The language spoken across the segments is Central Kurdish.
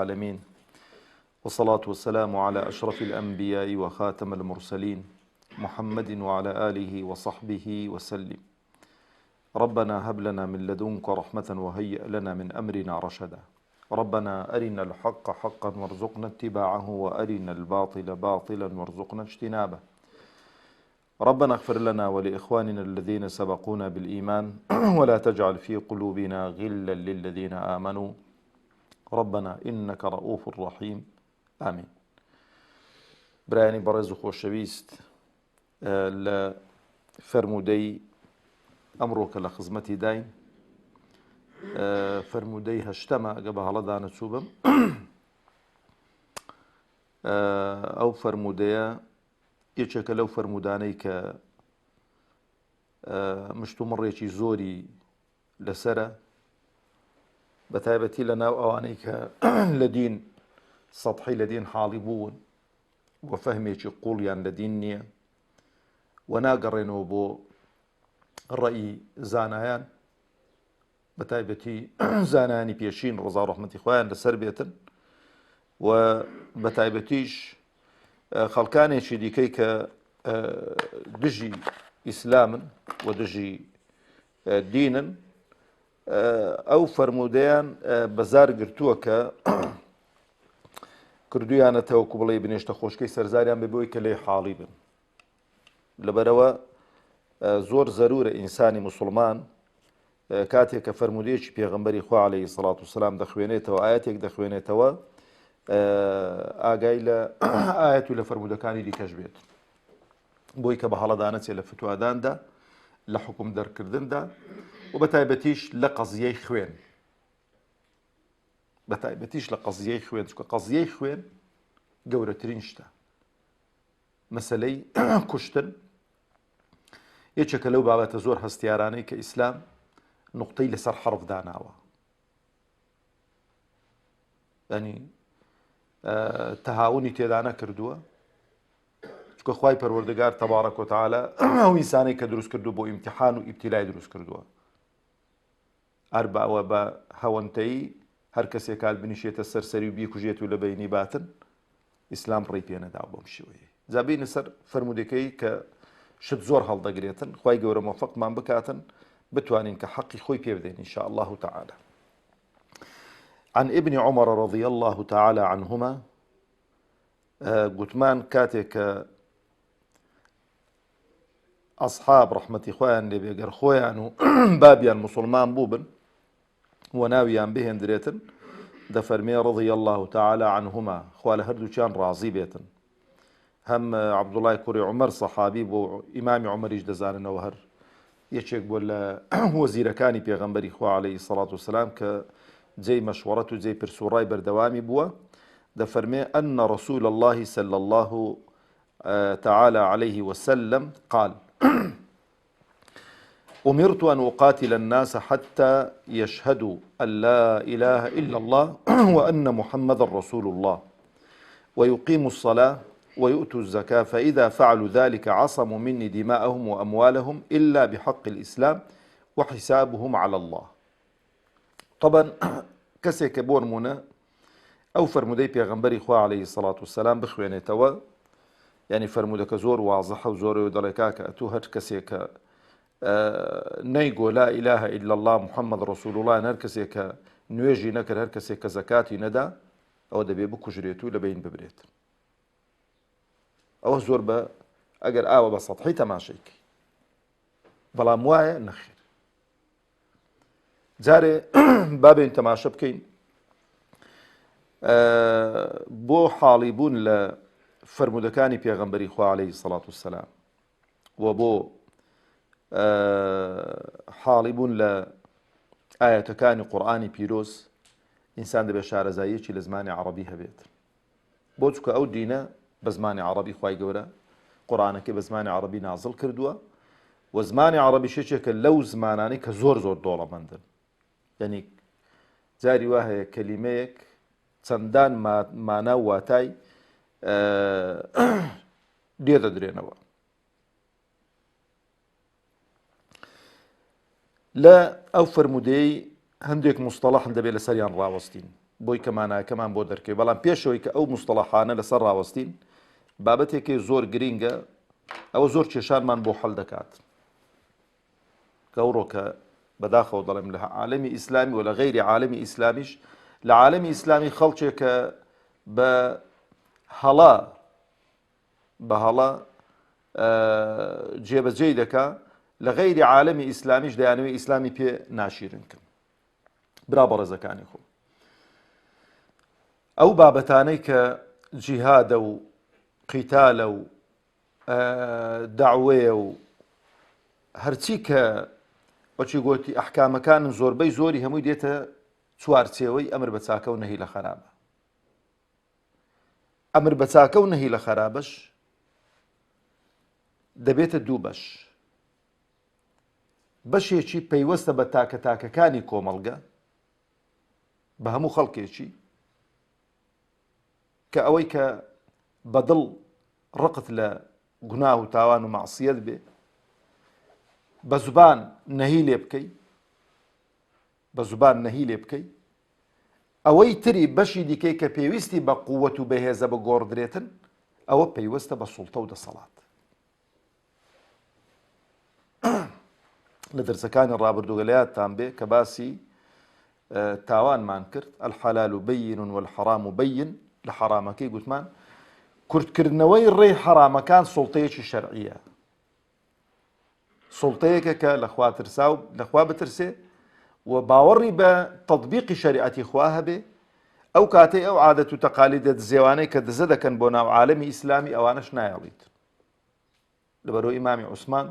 العالمين، والصلاة والسلام على أشرف الأنبياء وخاتم المرسلين محمد وعلى آله وصحبه وسلم. ربنا هب لنا من لدنك رحمة وهيئ لنا من أمرنا رشدا. ربنا أرنا الحق حقا وارزقنا اتباعه وأرنا الباطل باطلا وارزقنا اجتنابه. ربنا اغفر لنا ولإخواننا الذين سبقونا بالإيمان ولا تجعل في قلوبنا غلا للذين آمنوا ربنا إنك رؤوف رحيم آمين. برایانی بەڕێز و خۆشەویست، لە فەرموودەی ئەمڕۆ کە لە خزمەتی داین، فەرموودەی هەشتەمە ئەگە بە هەڵەدا نەچوو بم. ئەو فەرموودەیە یەکێکە لەو فەرموودانەی کە مشتومڕێکی زۆری لەسرە، بە تایبەتی لە ناو ئەوانەی کە لە دین سەطحی لە دین حاڵی بوون و فەهمێکی قوڵیان لە دین نییە و ناگەڕێنەوە بۆ ڕەئی زانایان، بە تایبەتی زانایانی پێشین ڕزا و ڕەحمەتی خۆیان لەسەر بێتن، و بە تایبەتیش خەڵکانێکی دیکەی کە دژی ئیسلامن و دژی دینن، ئەو فەرموودەیان بەزار گرتووە کە کردویانەتەوە کو بڵێ بنێشتە خۆشکەی سەرزاریان بێ بۆی کە لێ حاڵی بن. لەبەرەوە زۆر زەرورە ئینسانی موسڵمان کاتێک کە فەرموودەیەکی پێغەمبەری خوا عەلەیهی سەڵات وسەلام دەخوێنێتەوە، ئایەتێک دەخوێنێتەوە، ئاگای لە ئایەت و لە فەرموودەکانی دیکەش بێت، بۆی کە بە هەڵەدا نەچێت لە فتواداندا، لە حکم دەرکردندا و بە تایبەتیش لە قەزیەی خوێن، بە تایبەتیش لە قەزیەی خوێن، چونکە قەزیەی خوێن گەورەترین شتە. مەسەلەی کوشتن یەکێکە لەو بابەتە زۆر هەستیارانەی کە ئیسلام نوقتەی لەسەر حەرف داناوە، ینی تەهاونی تێدا نەکردووە، چونکە خوای پەروەردگار تەبارەک و تەعالا ئەو ئینسانەی کە دروست کردو بۆ ئیمتیحان و ئیبتیلای دروست کردووە، هەر بەوە بە هەوەنتەیی هەر کەسێک کال بنیشێتە سەرسەری و بیکوژێت و لە بەینی باتن، ئیسلام ڕێی پێ نەداوە بۆم شێوەیە. جا بینە سەر فەرموودەکەی کە شت زۆر هەڵدەگرێتن، خوای گەورە مۆفەقمان بکاتن بتوانین کە حەقی خۆی پێ بدەین ئینشاء الله تعالى. عن ابن عمر رضي الله تعالى عنهما گوتمان کاتێک کە ئەصحاب ڕەحمەتی خۆیان لێ بێگەر خۆیان و بابیان موسڵمان بوو بن و ناویان بهێندرێتن، دەفەرمێ رضي الله تعالى عنهما، خوا لە هەردووچیان ڕازی بێتن. هەم عەبدوڵای کوڕی عومەر سەحابی بۆ ئیمامی عومەریش دەزاننەوە، هەر یەکێک بۆ لە وەزیرەکانی پێغەمبەری خوا عەلەیهی سەڵات وسەلام کە جێی مەشوەڕەت و جێی پرسوڕای بەردەوامی بووە، دەفەرمێ أن رسول الله صلى الله تعالى عليه وسلم قال أمرت أن أقاتل الناس حتى يشهدوا أن لا إله إلا الله وأن محمد رسول الله ويقيموا الصلاة ويؤتوا الزكاة فإذا فعلوا ذلك عصموا مني دماءهم وأموالهم إلا بحق الإسلام وحسابهم على الله. طبعا کەسێک کە بۆ نمونە ئەو فەرموودەی پێغەمبەری خوا عەلەیهی سەڵات وسەلام بخوێنێتەوە، یعنی فەرموودەکە زۆر وازەحە و زۆرەوە دەڵێ کاکە ئەتوو هەر کەسێک کە نەیگۆ لا ئیلاهە ئیلا الله محەممەد ڕەسوول الله، هەر کەسێک کە نوێژی نەکرد، هەر کەسێک کە زەکاتی نەدا، ئەوە دەبێ بکوژرێت و لە بین ببرێت. ئەوە زۆر بە ئەگەر ئاوە بە سەطحی تەماشەیکە، بەڵام وایە نەخێر. جارێ بابێن تەماشە بکەین بۆ حاڵی بوون لە فەرموودەکانی پێغەمبەری خوا عەلەیهی سەڵات وسەلام و بۆ حاڵی بوون لە ئاەتەکانی قورئانی پیرۆز، ئینسان دەبێت شارەزاییەکی لە زمانی عەرەبی هەبێت، بۆ چونکە ئەو دینە بە زمانی عەرەبی خوای گەورە قورئانەکەی بە زمانی عەرەبی نازڵ کردووە، و زمانی عەرەبی شێکێکە لەو زمانانەی کە زۆر زۆر دۆڵەمەندن، یعنی جاری وا هەیە کەلیمەیەک چەندان مانا و واتای دێدەدرێنەوە. لە ئەو فەرموودەی هەندێک مستەڵەح دەبێت لەسەریان ڕاوەستین. بۆی کەمانایەکەمان بۆ دەرکەوێت بەڵام پێشەوەی کە ئەو مستەڵەحانە لەسەر ڕاوەستین بابەتێکی زۆر گرینگە ئەوە زۆر کێشانمان بۆ حەڵ دەکات کە ئەوڕۆکە بەداخەوە دەڵێم لە عالەمی ئیسلامی و لە غەیری عالەمی ئیسلامیش لە عالەمی ئیسلامی خەڵکێکە بە هەڵا جێبەجێی دەکا لە غەیری عالەمی ئیسلامیش دەیانەوێت ئیسلامی پێ ناشیرنکەم. برا بەڕێزەکانی خۆم، ئەو بابەتانەی کە جیهادە و قیتالە و داعوەیە و هەرچی کە وەچی گوتی ئەحکامەکانن زۆربەی زۆری هەمووی دێتە چوارچێوەی ئەمر بە چاکە و نەهی لە خەرابە. ئەمر بە چاکە و نەهی لە خەرابەش دەبێتە دوو بەش. بەشێکی پەیوەستە بە تاکە تاکەکانی کۆمەڵگە بە هەموو خەڵکێکی کە ئەوەی کە بەدڵ ڕقت لە گوناه و تاوان و مەعسیەت بێ بە زوبان نەهی لێ بکەی ئەوەی تری بەشی دیکەی کە پێویستی بە قووەت و بەهێزە بگۆڕدرێتن ئەوە پەیوەستە بە سوڵتە و دەسەڵات. لە دەرسەکانی ڕابردووگەلایەتان بێ کە باسی تاوانمان کرد الحەلال بەین والحەرام بەین لە حەرامەکەی گوتمان کورتکردنەوەی ڕێی حەرامەکان سوڵتەیەکی شەرعیە، سوڵتەیەکە کە لەخوا ترسا و لەخوا بترسێ و باوەڕی بە تەطبیقی شەریعەتی خوا هەبێ ئەو کاتەی ئەو عادەت و تەقالیدە دزێوانەی کە دزە دەکەن بۆ ناو عالەمی ئیسلامی ئەوانەش نایەڵیت. لەبەرەوەی ئیمامی عوسمان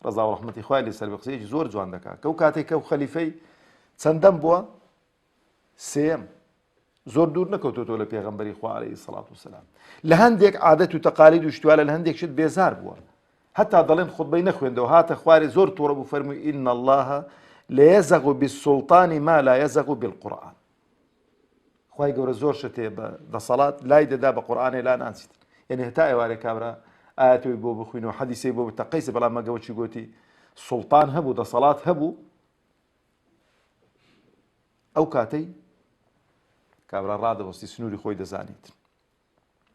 ڕەزا و ڕەحمەتی خوای لێسەر بێ قسەیەکی زۆر جوان دەکات کە ئەو کاتێک کە ئەو خەلیفەی چەندەم بووە سێم زۆر دوور نەکەوتۆتەوە لە پێغەمبەری خوا عەلەیهی سەڵات وسەلام لە هەندێک عادەت و تەقالید و شتوالە لە هەندێک شت بێزار بووە هەتا دەڵێن خوتبەی نەخوێندەوە هاتە خوارێ زۆر تووڕە بوو فەرمووی ئین الله لەیەزەغ بالسوڵطان ما لا یەزەغ بالقورئان. خوای گەورە زۆر شتێ بە دەسەڵات لای دەدا بە قورئانێ لا نانچیت. یعنی هەتا ئێوارێ کابرا ئاەتەوەی بۆ بخوینەوە حەدیسەی بۆ بتەقەیسە بەڵام مەگەوەی گوتی سوڵتان هەبوو دەسەڵات هەبوو ئەو کاتەی کابرا ڕادەوەستی سنووری خۆی دەزانیت.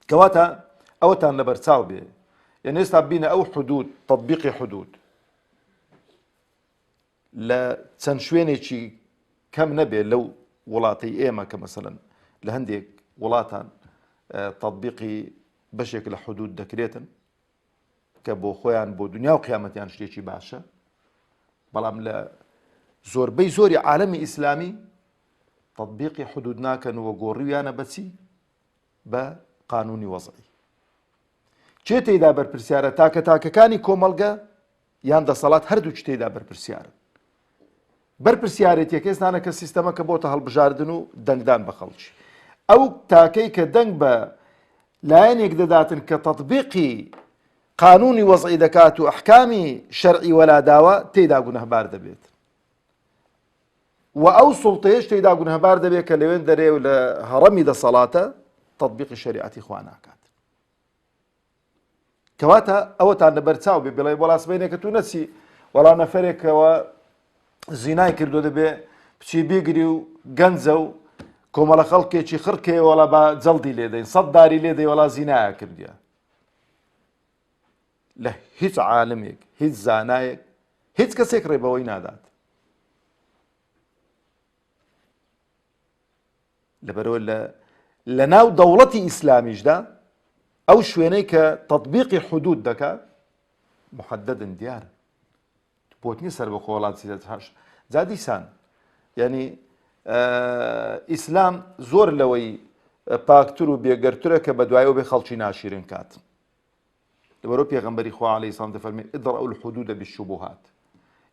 کەواتە ئەوەتان لەبەر چاو بێ یعنی ئێستا بینە ئەو حدود تەطبیقی حدود لە چەند شوێنێکی کەم نەبێ لەو وڵاتەی ئێمە کە مەسەلەن لە هەندێک وڵاتان تەطبیقی بەشێک لە حدود دەکرێتن کە بۆ خۆیان بۆ دنیا و قیامەتیان شتێکی باشە بەڵام لە زۆربەی زۆری عالەمی ئیسلامی تطبیقی حدود ناکەن و گۆڕیویانە بەچی بە قانونی وەزعی. چێ تێیدا بەرپرسیارە تاکە تاکەکانی کۆمەڵگە یان دەسەڵات هەردوو تێیدا بەرپرسیارن. بەرپرسیارێتیەکە ئێستانە کە سیستەمەکە بۆتە هەڵبژاردن و دەنگدان بە خەڵکی. ئەو تاکەی کە دەنگ بە لایەنێک دەداتن کە تەطبیقی قانونی وەزعی دەکات و ئەحکامی شەرعی وەلاداوە تێیدا گونەهبار دەبێت. و ئەو سوڵتەیەش تێیدا گونەهبار دەبێت کە لەوێن دەرێ و لە هەڕەمی دەسەڵاتە تەطبیقی شەریعەتی خوا ناکات. کەواتە ئەوەتان لەبەرچاو بێ بڵێ وەڵاسبەینێکە تو نەچی وەڵا نەفەرێکەوە زینای کردو دەبێ بچی بیگری و گەنجە و کۆمەڵە خەڵکێکی خڕکێ وەڵا بە جەڵدی لێدەین 100 داری لێدەی وەڵا زینایە کردیە. لە هیچ عالمێک هیچ زانایەک هیچ کەسێک ڕێبەوەی نادات. لەبەرەوە لە ناو دەوڵەتی ئیسلامیشدا ئەو شوێنەی کە تەطبیقی حدود دەکات محددن دیارە بۆتنی سەر بە خۆڵاتی جا دیسان یعنی ئیسلام زۆر لەوەی پاکتر و بێگەرترە کە بە دوایەوە بێ خەڵکی ناشیرن کات. لەبەرەوە پێغەمبەری خوا عەلەیهی سەڵام دەفەرمێ ئدڕەءو الحدود بالشبهات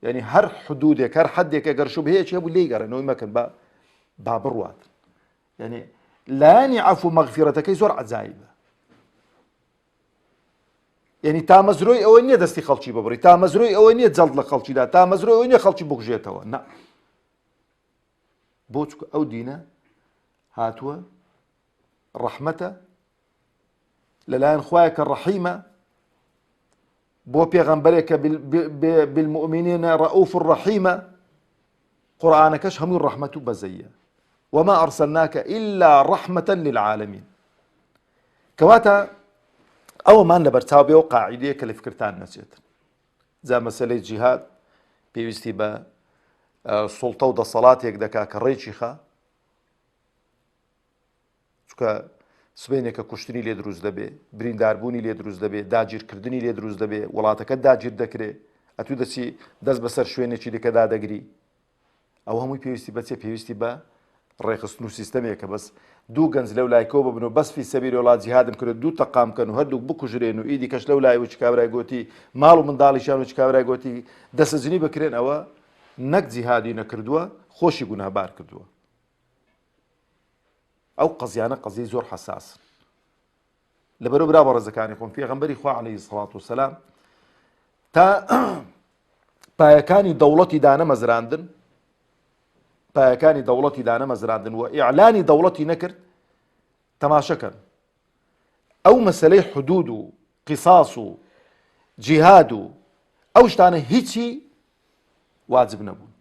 یعنی هەر حدودێک هەر حەدێک ئەگەر شوبهەیەکی هەبوو لێی گەڕێنەوەی مەکەن با بڕوات. یعنی لایەنی عەفو و مەغفیرەتەکەی زۆر عەجایبە. یعنی تامەزرۆی ئەوە نییە دەستی خەڵکی ببڕی، تامەزرۆی ئەوە نییە جەڵد لە خەڵکیدا، تامەزرۆی ئەوە نییە خەڵکی بکوژێتەوە. نا بۆ چکە ئەو دینە هاتووە ڕەحمەتە لەلایەن خوایە کە ڕەحیمە بۆ پێغەمبەرێک کە بالمؤمنینە ڕەئوف ڕەحیمە. قورئانەکەش هەمووی ڕەحمەت و بەزەیە وما أرسلناك إلا رحمة للعالمين. كواتا أو ما نبرتاو بيو قاعدة كالفكرتان نسيت زي مسألة جهاد بيوستي با سلطة ودا صلاة يكدكا كالريشي خا چونکە سبەینێکە کوشتنی لێ دروست دەبێ، برینداربوونی لێ دروست دەبێ، داگیرکردنی لێ دروست دەبێ، وڵاتەکە داگیر دەکرێت، ئەتوو دەچی دەست بەسەر شوێنێکی دیکەدا دەگری. ئەو هەمووی پێویستی بەچێ پێویستی بە ڕێخستن و سیستەمێکە بەس دوو گەنج لەو لایکۆ ببن و بەس فی سەبیل وڵات جیهادم کرد دوو تەقام کەن و هەردوو بکوژرێن و ئیدی کەش لەو لای و چکاورای گوتی ماڵ و منداڵیشیان و چکاورای گوتی دەسەجنی بکرێن، ئەوە نەک جیهادی نەکردووە، خۆشی گوناهبار کردووە. ئەو قەزیانە قەزیی زۆر حەساسن. لەبەرەوە برا بە ڕێزەکانی خۆم پێغەمبەری خوا عەلەیهی سەڵات وسەلام تا پایەکانی دەوڵەتی دانەمەزراندن و ئیعلانی دەوڵەتی نەکرد. تەماشەکەن ئەو مەسەلەی حدود و قیساس و جیهاد و ئەو شتانە هیچی واجب نەبوون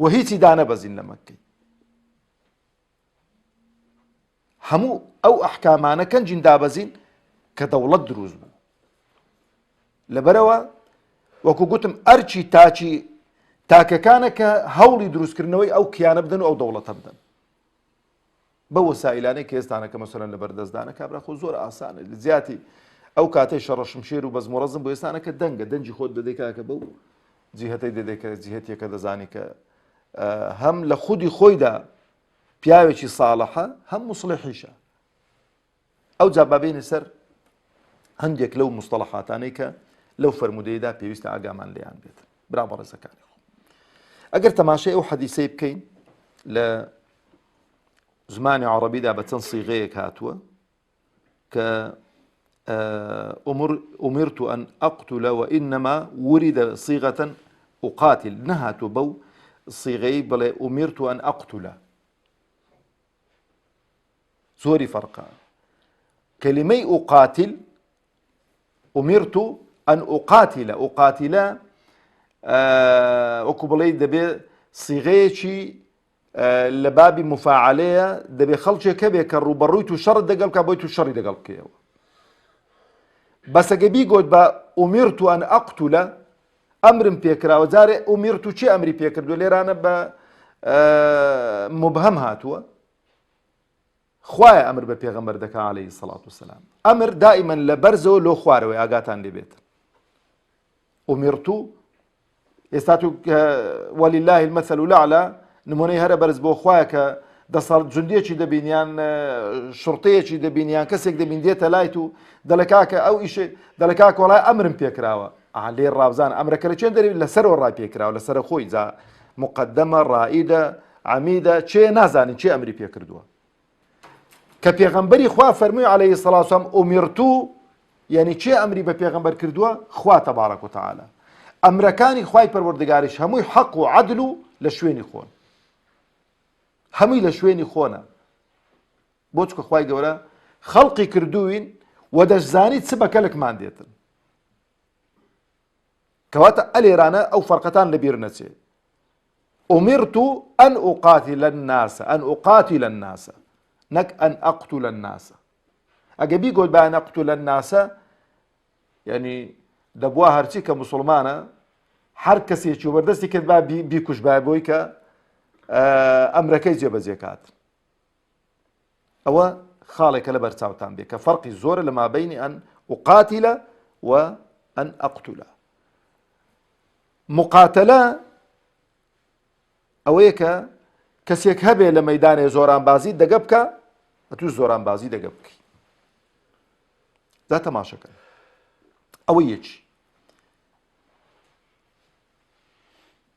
و هیچی دانەبەزین لە مەککەی. هەموو ئەو ئەحکامانە کەنجین دابەزین کە دەوڵەت دروست بوو. لەبەرەوە وەکو گوتم ئەرچی تاکەکانە کە هەوڵی دروستکردنەوەی ئەو کیانە بدەن و ئەو دەوڵەتە بدەن بە وەسائلانەی کە ئێستانەکە مەسەلەن لە بەردەستدانە کابرا خۆ زۆر ئاسانە. زیاتی ئەو کاتەی شەڕەشمشێر و بەزمۆڕەزم بۆ ئێستانەکە دەنگە دەنجی خۆت بدەیکاکە بەو جیهەتەی دەدەیکە جیهەتێکە دەزانی کە هەم لە خودی خۆیدا پیاوێکی ساڵحە هەم موسڵحیشە. ئەو جا بابینە سەر هەندێک لەو مستەڵەحاتانەی کە لەو فەرمودەیەدا پێویستە ئاگامان لێیان بێت. برا بە ڕێزەکانی خۆم ئەگەر تەماشای ئەو حەدیسەی بکەین لە زمانی عەرەبیدا بە چەند سیغەیەک هاتووە کە ئومرت أن أقتل وإنما ورد صيغة أقاتل نهاتو بو صيغي بل أمرت أن أقتل زوري فرقا كلمي أقاتل أمرت أن أقاتل وكبلي دبي صيغيشي لبابي مفاعلية دبي خلشي كبي كروبرويتو شر دقل كابويتو شر دقل كيو بس اگه گوید با أمرت أن أقتل أمر بيكرا وزاري أمرت چه أمري بيكردو ليرانا با مبهم هاتوا خوايا أمر بپیغمبر دكا عليه الصلاة والسلام أمر دائما لبرزو لو خواروي آقاتان لبيت أمرت يستاتو ولله المثل الأعلى نموني هر برز بو خوايا ك دەسەڵ جوندێکی دەبینیان شڕتەیەکی دەبینیان کەسێک دەبین دێتە لایت و دەڵێکاکە ئەو ئیش دەڵێکاکە وڵای ئەمرم پێکراوە لێ ڕاوزان ئەمرەکە لە چێن دەری لەسەرەوە ڕای پێکراوە لەسەر خۆی جا مقدمە ڕائیدە عەمیدە چێ نازانین چێ ئەمری پێکردووە کە پێغەمبەری خوا فەرمووی عەلەیهی سەڵات وسەلام ئومرتو یعنی چێ ئەمری بە پێغەمبەر کردووە خوا تەبارەک و تەعالا ئەمرەکانی خوای پەروەردگاریش هەمووی حەق و عەدل و لە شوێنی خۆن هەمووی لە شوێنی خۆنە بۆ چکە خوای گەورە خەڵقی کردووین و دەشزانی چ بە کەلکمان دێتن کەواتە ئەلێرانە ئەو فەرقەتان لەبیر نەچێ ئومرت ئەن ئوقاتل الناس نەک ئەن ئەقتل الناس ئەگە بیگۆت بە ئەن ئەقتل الناس یعنی دەبووە هەرچی کە موسڵمانە هەر کەسێکی وەردەستی کرد با بیکوش با بۆی کە ئەمرەکەی جێبەجێکات ئەوە خاڵێکە لە بەرچاوتان بێ کە فەرقی زۆرە لە مابەینی ئەن ئوقاتیلە و ئەن ئەقتولە مقاتەلە ئەوەیە کە کەسێک هەبێ لە مەیدانێ زۆرانبازی دەگە بکە ئەتوو زۆرانبازی دەگە بکەی دا تەماشەکەن ئەوە یەکی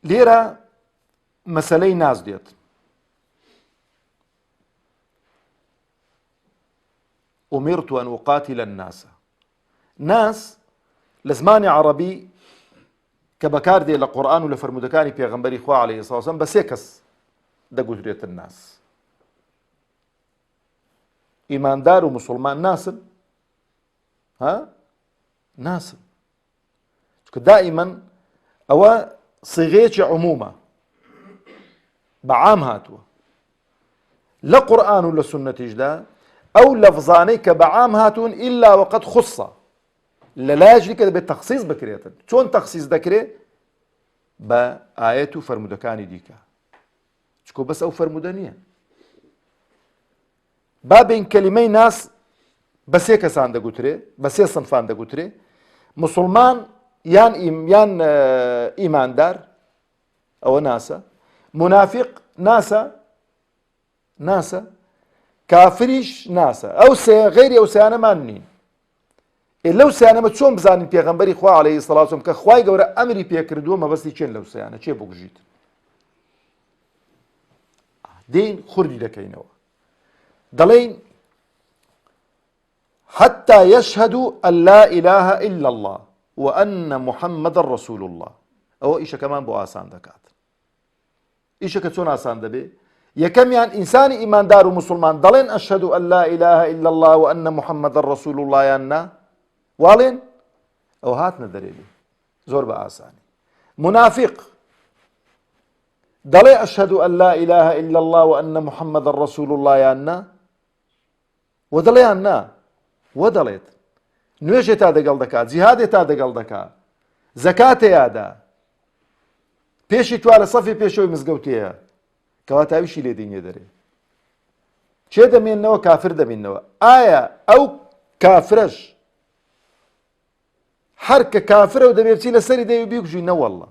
لێرە مەسەلەی ناز دێت ئومرت أن أقاتل الناس ناس لە زمانی عەرەبی کە بەکار دێ لە قورئان و لە فەرمودەکانی پێغەمبەری خوا عەلەیهی سەڵات وسەلام بە سێ کەس دەگوترێتن ناس ئیماندار و موسڵمان ناسن ناسن چونکە دائیمەن ئەوە صیغەیەکی عمومە بەعام هاتووە لقرآن ولا سنة جدا أو لفظاني كبعام هاتون إلا وقد خص لا يجري كده بالتخصيص بكريتا شون تخصيص ذكري بآيات فرمودكاني ديكا شكو بس أو فرمودانية بابين كلمي ناس بس هيك سان دا قتري بس هي صنفان دا قتري مسلمان يان إيمان دار أو ناسا منافق ناسا كافريش ناسا أو غيري أو سيانا مانين لو سيانا ما تشون بزانين بيغمبري خوا عليه الصلاة والسلام كخواي قورا أمري بيكردوه ما بس يشين لو سيانا چه بوجيت دين خردي دكينوا دلين حتى يشهدوا أن لا إله إلا الله وأن محمد رسول الله أو إيش كمان بو آسان دكات إيش كتون آسان دبي يكم يعني إنسان إيمان دار ومسلمان دلين أشهد أن لا إله إلا الله وأن محمد رسول الله يانا والين أو هاتنا دليلي زور بآساني منافق دلي أشهد أن لا إله إلا الله وأن محمد رسول الله يانا ودلي يانا ودليت نوێژێ تا دەگەڵ دەکات جیهادێ تا دەگەڵ دەکات زەکاتێ یادا پێشی توا لە سەفی پێشەوەی مزگەوتەیە کەواتاویشی لێ دینیە دەرێ چێ دەمێننەوە کافر دەمێننەوە ئایا ئەو کافرەش هەر کە کافرە و دەبێ بچی لەسەری دەوێ بیکوژینە وەڵڵە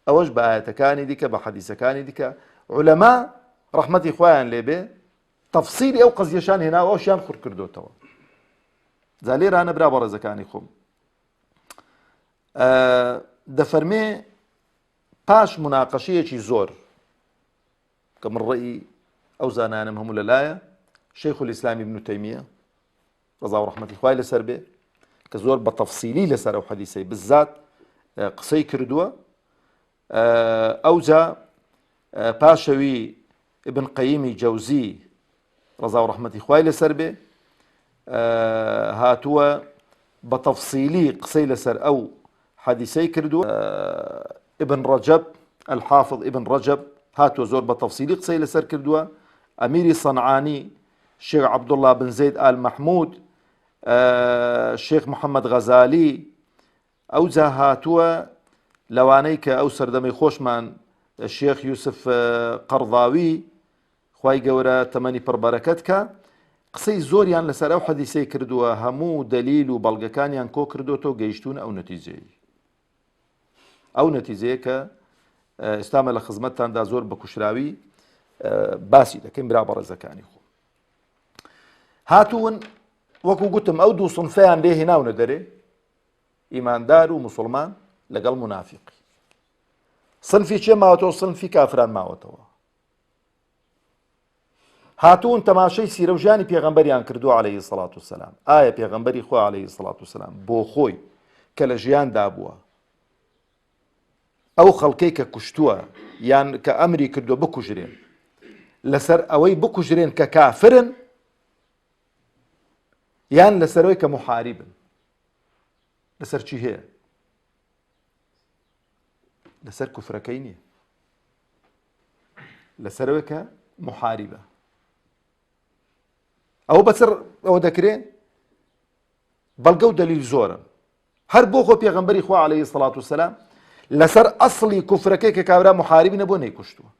ئەوەش بە ئایەتەکانی دیکە بە حەدیسەکانی دیکە عولەما ڕەحمەتی خوایان لێبێ تەفسیری ئەو قەزیەشان هێناوە ئەوشیان خوڕ کردوتەوە جا لێرانە برا بە ڕێزەکانی خۆم دەفەرمێ پاش مناقەشەیەکی زۆر کە من ڕێی ئەو زانانم هەموو لەلایە شەیخ الئیسلام ابن تەیمیە ڕەزا و ڕەحمەتی خوای لەسەر بێ کە زۆر بە تەفسیلی لەسەر ئەو حەدیسەی بزات قسەی کردووە ئەوجا پاشەوی ابن قەییمی جەوزی ڕەزا و ڕەحمەتی خوای لەسەر بێ هاتووە بە تەفسیلی قسەی لەسەر ئەو حەدیسەی کردووە ابن ڕەجەب الحافظ ابن ڕەجەب هاتووە زۆر بە تەفسیلی قسەی لەسەر کردووە ئەمیری سەنعانی شێخ عەبدوڵڵا بن زەید ئال مەحموود شێخ محەممەد غەزالی ئەوجا هاتووە لەوانەی کە ئەو سەردەمەی خۆشمان شێخ یوسف قەرضاوی خوای گەورە تەمەنی پڕبەرەکەت کە قسەی زۆریان لەسەر ئەو حەدیسەی کردووە هەموو دەلیل و بەڵگەکانیان کۆ کردوتەوە گەیشتون ئەو نەتیجەی ئەو نەتیجەیە کە ئێستامە لە خزمەتتاندا زۆر بە کوشراوی باسی دەکەین برا بەڕێزەکانی خۆ هاتوون وەکو گوتم ئەو دوو سنفەیان لێ هێناونە دەرێ ئیماندار و موسڵمان لەگەڵ منافقی سنفی چێ ماوەتەوە سنفی کافران ماوەتەوە هاتوون تەماشەی سیرە و ژیانی پێغەمبەریان کردو عەلەیهی سەڵات وسەلام ئایا پێغەمبەری خوا عەلەیهی سەڵات وسەلام بۆ خۆی کە لە ژیاندا بووە ئەو خەڵکەی کە کوشتووە یان کە ئەمری کردووە بکوژرێن لەسەر ئەوەی بکوژرێن کە کافرن یان لەسەرەوەی کە محاربن لەسەر چی هەیە لەسەر کوفرەکەی نییە لەسەرەوەی کە محاربە ئەو بەسەر ئەوە دەکرێن بەڵگە و دەلیل زۆرن هەر بۆ خۆ پێغەمبەری خوا عەلەیهی سەڵات وسەلام لەسەر ئەسڵی کوفرەکەی کە کابرا محاربی نەبووە نەیکوشتووە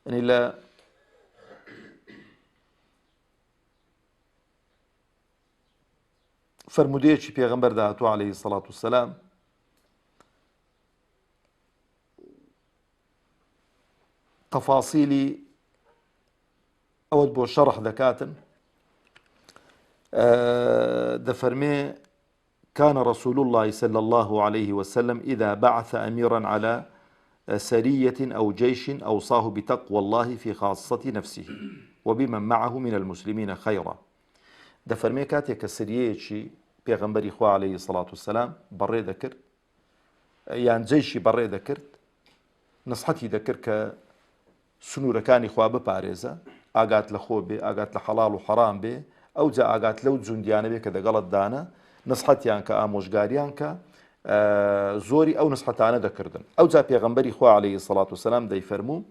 یعنی لە فرمودەیەکی پێغەمبەر داهاتووە عەلەیهی سەڵات وسەلام تەفاسیلی ئەوەت بۆ شەڕح دەکاتن دەفەرمێ كان رسول الله صلى الله عليه وسلم إذا بعث أميرا على سرية أو جيش أوصاه بتقوى الله في خاصة نفسه وبمن معه من المسلمين خيرا دەفەرمێ کاتێک کە سریەیەکی پێغەمبەری خوا عەلەیهی سەڵات وسەلام بەڕێ دەکرد یان جەیشی بەڕێ دەکرد نسحەتی دەکرد کە سنوورەکانی خوا بپارێزە ئاگات لە خۆ بێ ئاگات لە حەڵاڵ و حەرام بێ ئەوجا ئاگات لەو جوندیانە بێ کە دەگەڵت دانە نسحەتیان کە ئامۆژگاریان کە زۆری ئەو نسحەتانە دەکردن ئەوجا پێغەمبەری خوا عەلەیهی سەڵات وسەلام دەیفەرموو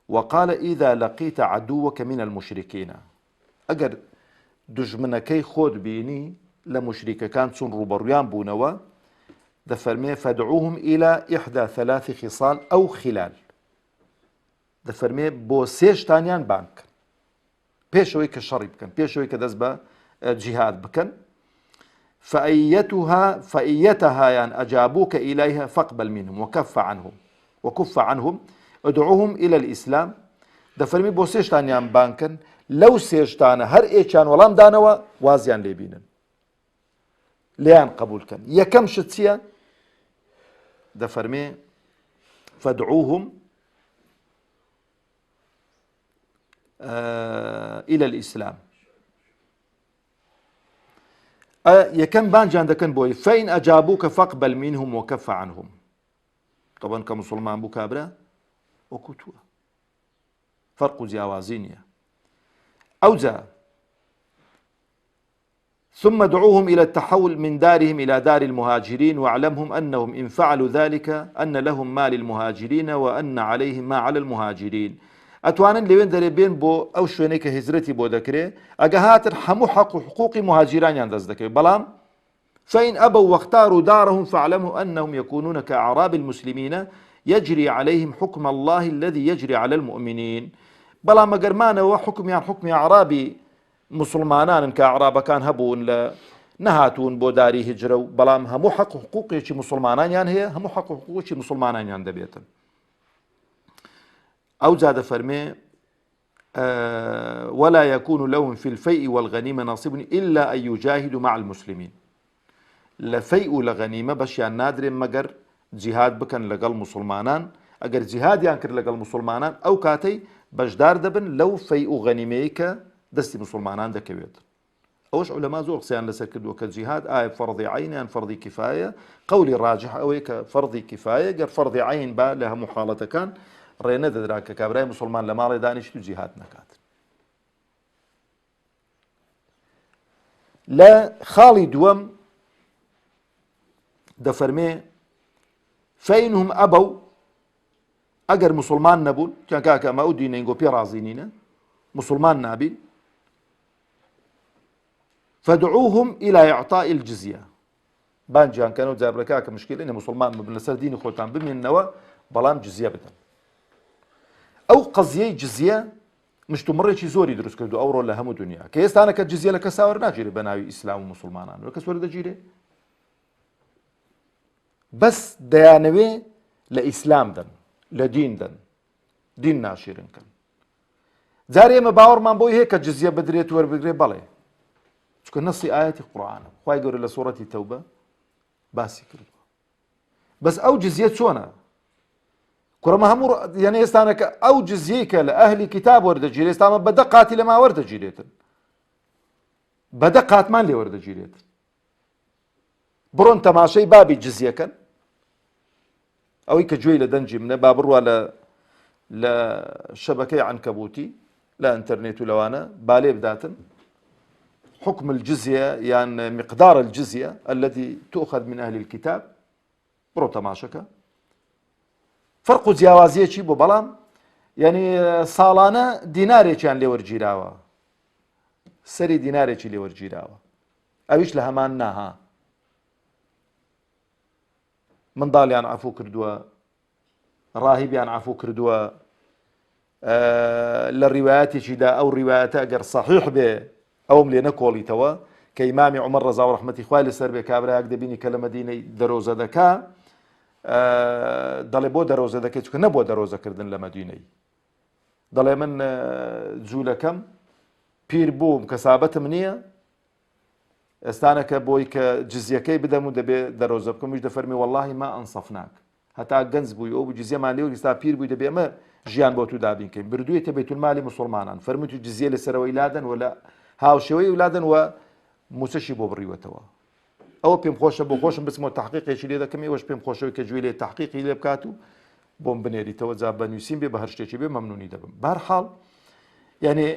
وقال إذا لقيت عدوك من المشركين ئەگەر دژمنەکەی خۆت بینی لە مشریکەکان چون ڕوبەڕویان بوونەوە دەفەرمێ فەدعوهم إلى إحدى ثلاث خصال أو خلال دەفەرمێ بۆ سێ شتانیان بان بکەن پێشەوەی کە شەڕی بکەن پێشەوەی کە دەست بە جیهاد بکەن فأيتها يعني أجابوك إليها فاقبل منهم وكف عنهم ادعوهم إلى الإسلام دەفەرمی بۆ سێ شتانیان بانکەن لەو سێ شتانە هەر ئێکیان وەڵام دانەوە وازیان لێبینن لیان قبولکەن یەکەم شت چییە دەفەرمێ فادعوهم إلى الإسلام یەکەم بانجان دەکەن بۆی فإن أجابوك فاقبل منهم وكف عنهم طبعا کە مسلمان بوو کابرا وەکو تووە فەرق و جیاوازی نییە أوجا ثم دعوهم إلى التحول من دارهم إلى دار المهاجرين واعلمهم أنهم إن فعلوا ذلك أن لهم ما للمهاجرين وأن عليهم ما على المهاجرين ئەتوانن لەوێن دەرێبێن بۆ ئەو شوێنەی کە هیجرەتی بۆ دەکرێ ئەگە هاتر هەموو حەق و حقوقی مهاجرانیان دەست دەکەوێت بەڵام فإن أبوا واختاروا دارهم فاعلموا أنهم يكونون كأعراب المسلمين يجري عليهم حكم الله الذي يجري على المؤمنين بەڵام ئەگەرمانەوە حکمیان حکمی عرابی مسلمانان کە عرابەکان هەبوون لە نەهاتوون بۆ داری هیجرە و بەڵام هەموو حەق و حقوقێکی مسلمانانیان هەیە هەموو حەق و حقوقی مسلمانانیان دەبێتن أو زاد فرمي ولا يكون لهم في الفيء والغنيمة نصيب إلا أن يجاهدوا مع المسلمين لفيء لغنيمة بشيان نادر مگر جهاد بكن لقل مسلمانان اگر جهاد ينكر لقل مسلمانان أو كاتي بجدار دبن لو فيء غنيميك دستي مسلمانان دكويت أوش علماء زور قسيان لسكد وكالجهاد آية فرض عين أن فرض كفاية قولي راجح أو كفرض كفاية قال فرض عين با لها محالة كان ڕێنە دەدرا کە کابرای مسلمان لە ماڵێ دانیشت و جیهاد نەکات لە خاڵی دووەم دەفەرمێ فەئینهم ئەبەو ئەگەر مسلمان نەبوون کیان کاکە ئەمە ئەو دینە ئینگۆ پێ ڕازی نینە مسلمان نابین فدعوهم إلى إعطاء الجزية بانجیان کەنەوە جابرەکە کە مشکل ئینە مسلمان ببن لەسەر دینی خۆتان بمێننەوە بەڵام جزیە بدەن ئەو قەزیەی جزیە مشتومڕێکی زۆری دروست کردو ئەوڕۆ لە هەموو دنیا کە ئێستانە کە جزیە لە کەسا وەرناگیرێت بە ناوی ئیسلام و مسلمانان وە کەس وەردەگیرێ بەس دەیانەوێ لە ئیسلام دەن لە دین دەن دین ناشێرنکەن جارێ ئێمە باوەڕمان بۆی هەیە کە جزیە بدرێت وەربگرێ بەڵێ چونکە نەسی ئایەتی قورئانە خوای گەورە لە سوورەتی تەوبە باسی کردووە بەس ئەو جزیە چۆنە کوڕەمە هەموو یعنی ئێستانە کە ئەو جزیەی کە لە ئەهلی کتاب وەردەگیرێت ئێستامە بەدە قاتی لەما وەردەگیرێتن بەدە قاتمان لێ وەردەگیرێتن بڕۆن تەماشەی بابی جزیەکەن ئەوەی کە گوێی لە دەنجی منە با بڕوا لە شەبەکەی عنکەبوتی لە ئینتەرنێت و لەوانە با لێ بداتن حكم الجزية يعني مقدار الجزية التي تؤخذ من أهل الكتاب برو تماشكا فرق جیاوازیه چی بۆ بەڵام یعنی ساڵانە دینارێکیان لێ وەرگیراوە سەری دینارێکی لێ وەرگیراوە ئەویش لە هەمان ناها منداڵیان عەفو کردووە ڕاهیبیان عەفو کردووە لە ڕیوایەتێکیدا ئەو ڕیوایەتە ئەگەر صەحیح بێ ئەوم لێ نەکۆڵیتەوە کە ئیمامی عومەر ڕەزا و ڕەحمەتی خوای لەسەر بێ کابرایەک دەبینی کە لە مەدینەی دەرۆزە دەکا دەڵێ بۆ دەرۆزە دەکەیت چونکە نەبووە دەرۆزەکردن لە مەدینەی دەڵێ من جوولەکەم پیر بووم کەسابەتم نییە ئێستانە کە بۆی کە جزیەکەی بدەم و دەبێ دەرۆزە بکەم ویش دەفەرمی وەڵڵاهی ما ئەنسەفناک هەتا گەنج بووی ئەو جزیەمان لێ و ئێستا پیر بووی دەبێ ئەمە ژیان بۆ تو دابینکەین بردوویەتە بەیتولمالی موسڵمانان فەرمووی جزیە لەسەرەوەی لادەن و لە هاوشێوەی ولادەن و موسەشی بۆ بڕیوەتەوە ئەوە پێم خۆشە بۆ خۆشم بچمەوە تحقیقێکی لێ دەکەم ئێوەش پێم خۆشەوە کە گوێ لێ تحقیقی لێ بکات و بۆم بنێریتەوە جا بەنووسین بێ بە هەر شتێکی بێ مەمنونی دەبم بەهەرحاڵ یعنی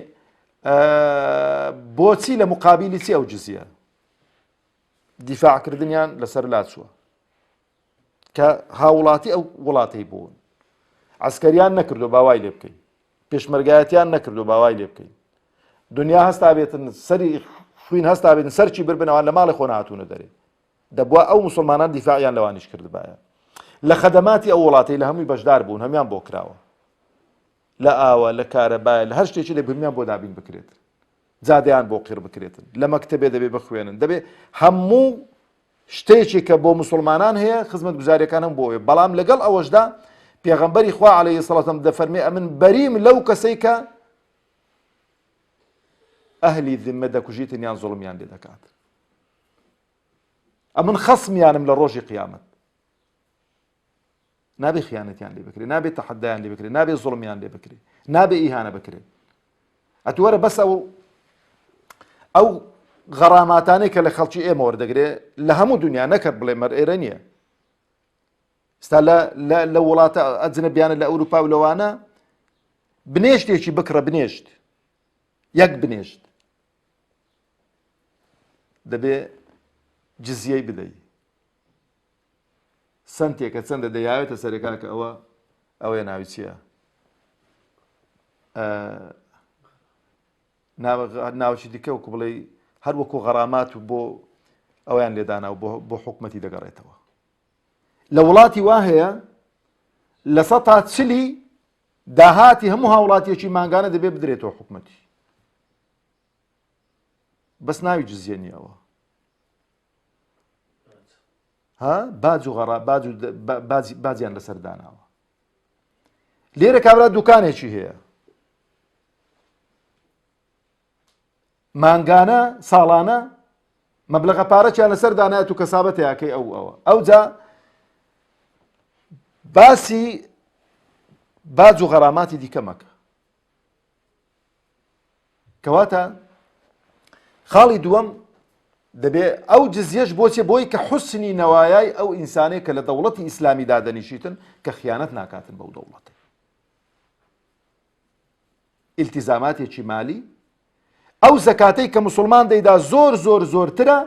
بۆچی لە مقابلی چی ئەو جزیە دیفاعکردنیان لەسەر لاچووە کە هاوڵاتی ئەو وڵاتەی بوون عسکەریان نەکردو باوای لێ بکەین پێشمەرگایەتیان نەکردو باوای لێ بکەین دنیا هەستا بێتن سەری خوین هەستا بێتن سەرچی بربنەوان لە ماڵی خۆ نهاتوونە دەرێ دەبووە ئەو مسلمانان دیفاعیان لەوانیش کردبایە لە خەدەماتی ئەو وڵاتی لە هەمووی بەشدار بوون هەمیان بۆ کراوە لە ئاوە لە کارەبایە لە هەر شتێکی لێ بهمیان بۆ دابین بکرێت جادەیان بۆ قیر بکرێتن لە مەکتەبێ دەبێ بخوێنن دەبێ هەموو شتێکی کە بۆ مسلمانان هەیە خزمەت گوزاریەکانم بۆ بەڵام لەگەڵ ئەوەشدا پێغەمبەری خوا عەلەیهی سەڵاتو وەسەلام دەفەرمێ ئەمن بەریم لەو کەسەی کە ئەهلی ذمە دەکوژیتن یان زوڵمیان لێ دەکات ئەمن خەسمیانم لە ڕۆژی قیامەت نابێ خیانەتیان لێ بکرێ نابێ تەحەدایان لێ بکرێ نابێ زوڵمیان لێ بکرێ نابێ ئیهانە بکرێ ئەتوەرە بەس ئەو غەراماتانەی کە لە خەڵکی ئێمە وەردەگرێ لە هەموو دنیا نەکرد بڵێ مەرئێرە نییە ستا لە وڵاتە ئەجنەبیانە لە ئەوروپا و لەوانە بنێشتێکی بکڕە بنێشت یەک بنێشت دەبێ جزیەی بدەی سنتێکە چەندە دەیاوێتە سەرێکا کە ئەوەیە ناوی چییە ناوچی دیکە وەکو بڵێ هەر وەکو غەرامات و بۆ ئەویان لێدانا و بۆ حکومەتی دەگەڕێتەوە لە وڵاتی وا هەیە لە 140 داهاتی هەموو هاوڵاتیەکی مانگانە دەبێ بدرێتەوە حکومەتی بەس ناوی جزیە نییەوە باج و غەڕا باجیان لەسەر داناوە لێرە کابرا دوکانێکی هەیە مانگانە ساڵانە مەبلەغە پارەچیان لەسەر دانایەت و کەسابەتەیەکەی ئەو جا باسی باج و غەراماتی دیکە مەکە کەواتە خاڵی دووەم دەبێ ئەو جزیەش بۆچێ بۆی کە حوسنی نەوایای ئەو ئینسانەی کە لە دەوڵەتی ئیسلامی دادەنیشیتن کە خیانەت ناکاتن بەو دەوڵەتە ئیلتیزاماتێکی مالی ئەو زەکاتەی کە موسڵمان دەیدا زۆرترە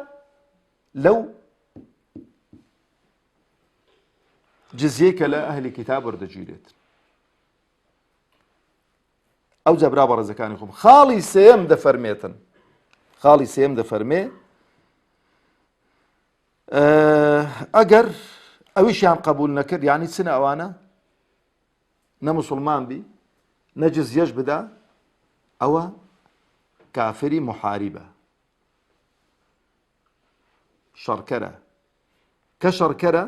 لەو جزیەی کە لە ئەهلی کیتاب وەردەگیرێت ئەو جا برا بەڕێزەکانی خۆم خاڵی سێم دەفەرمێ ئەگەر ئەویشیان قبول نەکرد یعنی چنە ئەوانە نە موسڵمان بی نە جزیەش بدا ئەوە کافری محاربە شەڕکەرە کە شەڕکەرە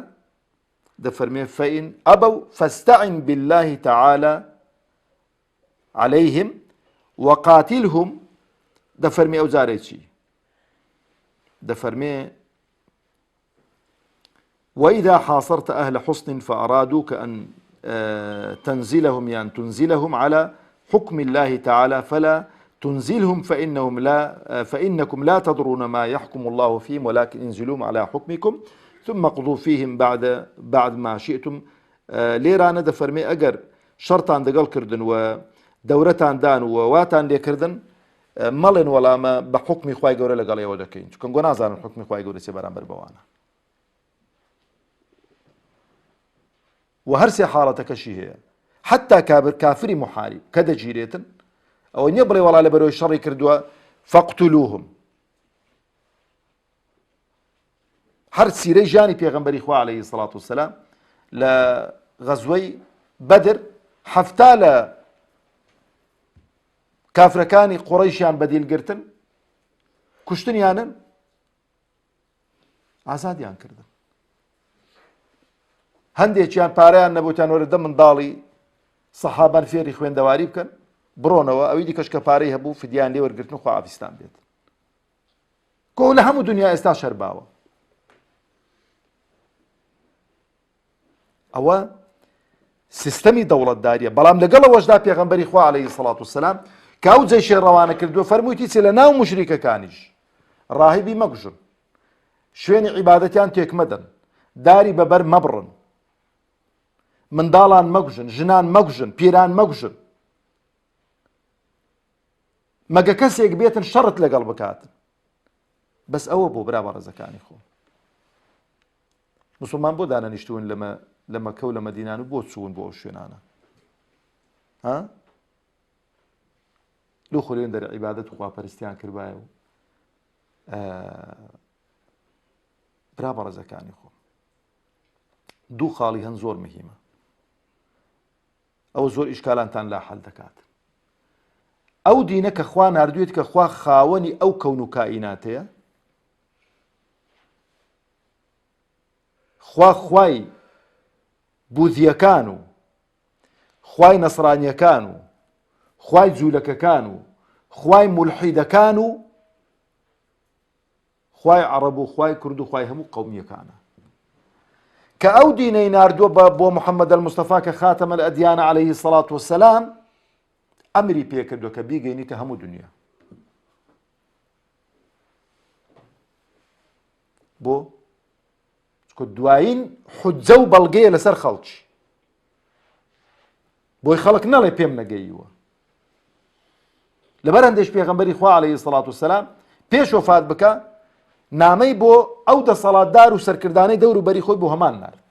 دەفەرمێ فەئین ئەبەو فەستەعین بالله تعالى عليهم وقاتلهم دەفەرمێ ئەو جارێکی دەفەرمێ وإذا حاصرت أهل حصن فأرادوك أن تنزلهم يعني تنزلهم على حكم الله تعالى فلا تنزلهم فإنكم لا تدرون ما يحكم الله فيهم ولكن انزلوهم على حكمكم ثم قضوا فيهم بعد ما شئتم ليرانە دەفەرمێ ئەگەر شەڕتان دەگەڵ کردن و دەورەتان دان و واتان لێ کردن مەڵێن وەڵامە بە حکمی خوای گەورە لەگەڵ ئێوە دەکەین چونکە گۆ نازانن حکمی خوای گەورە چێ بەرامبەر بەوانە و هەر سێ حاڵەتەکەشی هەیە حتا کافری محارب کە دەگیرێتن ئەوە نییە بڵێ وەڵا لە بەرەوەی شەڕی کردووە فەقتلوهم هەر سیرەی ژیانی پێغەمبەری خوا عەلەیهی سەڵات وسەلام لە غەزوەی بەدر هەفتا لە کافرەکانی قوڕەیشیان بەدیلگرتن کوشتنیانن ئازادیان کردن هەندێکیان پارەیان نەبووتیان وەرەدە منداڵی سەحابان فێری خوێندەواری بکەن بڕۆنەوە ئەوی دیکەش کە پارەی هەبوو فدیان لێ وەرگرتن خوا ئافیستان بێت کۆ لە هەموو دنیا ئێستا شەرباوە ئەوە سیستەمی دەوڵەتداریە بەڵام لەگەڵەوەشدا پێغەمبەری خوا عەلەیهی سەڵات وسەلام کە ئەو جەیشێ ڕەوانە کردووە فەرموویەتی چێ لە ناو موشریکەکانیش ڕاهیبی مەکوژن شوێنی عیبادەتیان تێک مەدەن داری بەبەر مەبڕن منداڵان مەکوژن ژنان مەکوژن پیران مەکوژن مەگە کەسێک بێتن شەڕت لەگەڵ بکاتن بەس ئەوە بۆ برا بەڕێزەکانی خۆ موسڵمان بۆ دانەنیشتوون لە مەکە و لە مەدینان و بۆ چوون بۆ ئەو شوێنانە لەو خۆلێن دەرە عیبادەت و خواپەرستیان کردوایە و برا بەڕێزەکانی خۆم دوو خاڵی هەن زۆر مهمە ئەو زۆر ئیشکالانتان لا حەل دەکات ئەو دینە کە خوا ناردوێت کە خوا خاوەنی ئەو کەون و کائیناتەیە خوا خوای بوذیەکان و خوای نەسرانیەکان و خوای جوولەکەکان و خوای مولحیدەکان و خوای عەرەب و خوای کورد و خوای هەموو قەومیەکانە کە ئەو دینەی ناردووە بۆ محەممەد المستەفا کە خاتەمە الئەدیانە عەلەیهی سەڵات وەسەلام ئەمری پێکردووە کە بیگەینیتە هەموو دنیا بۆ چکە دوایین حوجە و بەڵگەیە لەسەر خەڵکی بۆی خەڵک نەڵێ پێم نەگەیوە لەبەر هەندێش پێغەمبەری خوا عەلەیهی سەڵات وەسەلام پێش وەفات بکە نامەی بۆ ئەو دەسەڵاتدار و سەرکردانەی دەور و بەری خۆی بۆ هەمان نارد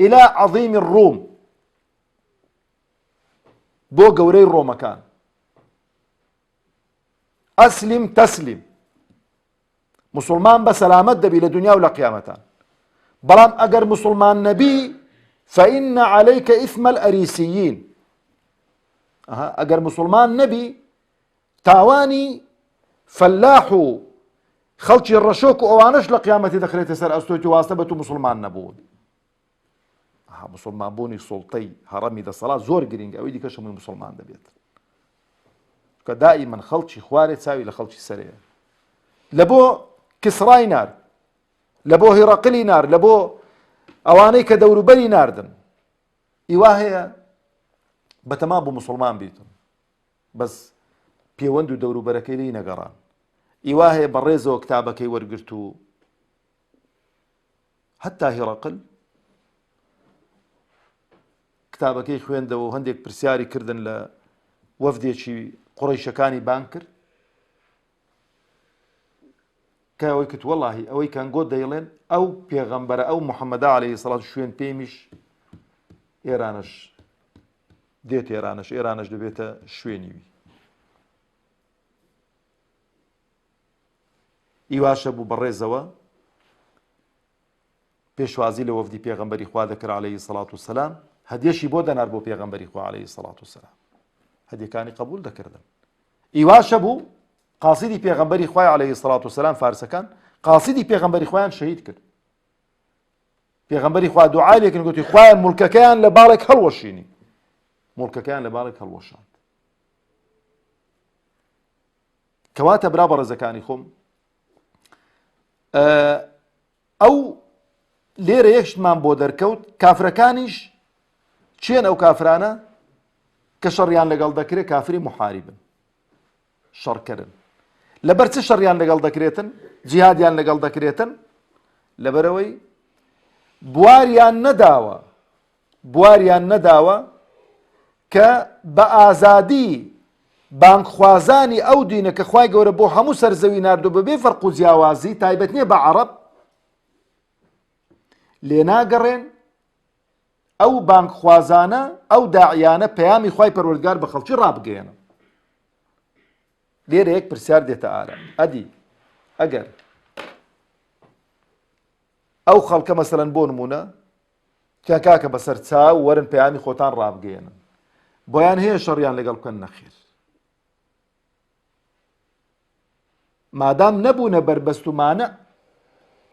ئیلا عەظیمی الڕوم بۆ گەورەی ڕۆمەکان ئەسلیم تەسلیم مسلمان بە سەلامەت دەبی لە دنیا و لە قیامەتان بەڵام ئەگەر مسلمان نەبی فإن عليك إثم الأريسيين ئەگەر مسلمان نەبی تاوانی فەلاح و خەڵکی ڕەشۆک و ئەوانەش لە قیامەتی دەخرێتە سەر ئەستۆی واستە بە تو مسلمان نەبوون مسلمان بوونی سوڵتەی هەڕەمی دەسەڵات زۆر گرنگە ئەوەی دیکەش هەمووی مسلمان دەبێت کە دائیمەن خەڵکی خوارێ چاوی لە خەڵکی سەرەیە لە بۆ کسڕای نار لە بۆ هیڕەقلی نار لە بۆ ئەوانەی کە دەوروبەری ناردن ئیوا هەیە بەتەمام بۆ مسلمان بیتن بەس پەیوەند و دەوروبەرەکەی لی نەگەڕان ئیوا هەیە بەڕێزەوە کتابەکەی وەرگرت و هەتا هیڕەقل کتابەکەی خوێندەوە و هەندێک پرسیاری کردن لە وەفدێکی قوڕەیشەکانی بان کرد کە ئەوەی کت وەڵاهی ئەوەی کەنگۆ دەیڵێن ئەو پێغەمبەرە ئەو محەممەدا عەلەیهی سەڵات شوێن پێمیش ئێرانش دێت ئێرانش دەبێتە شوێنیوی ئیواشە بوو بەڕێزەوە پێشوازی لە وەفدی پێغەمبەری خوا دەکرد عەلەیهی سەڵات وسەلام هەدیەشی بۆ دەنار بۆ پێغەمبەری خوا عەلەیهی سەڵات وسەلام هەدیەکانی قبول دەکردن ئیواشە بوو قاسیدی پێغەمبەری خوای عەلەیهی سەڵات وسەلام فارسەکان قاسیدی پێغەمبەری خوایان شەهید کرد پێغەمبەری خوا دوعای لێ کرد گوتی خوایە موڵکەکەیان لە باڵێک هەڵوەشینی موڵکەکەیان لە باڵێک هەڵوەشاند کەواتە برا بەڕێزەکانی خۆم ئەو لێرە یەکشتمان بۆ دەرکەوت کافرەکانیش چێن ئەو کافرانە کە شەڕیان لەگەڵ دەکرێت کافری محاربن شەڕکردن لەبەر چ شەڕیان لەگەڵ دەکرێتن جیهادیان لەگەڵ دەکرێتن لەبەرەوەی بواریان نەداوە کە بە ئازادی بانگخوازانی ئەو دینە کە خوای گەورە بۆ هەموو سەرزەوی ناردووە بەبێ فەرق و جیاوازی تایبەت نییە بە عەرەب لێ ناگەڕێن ئەو بانگخوازانە ئەو داعیانە پەیامی خوای پەروەردگار بە خەڵکی ڕابگەێنن لێرە یەک پرسیار دێتە ئارە ئەدی ئەگەر ئەو خەڵکە مەسەلەن بۆ نمونە کاکە بەسەر چاو وەرن پەیامی خۆتان ڕابگەێنن بۆیان هەیە شەڕیان لەگەڵ بکەن نەخێر مادام نەبوونە بربەست و مانع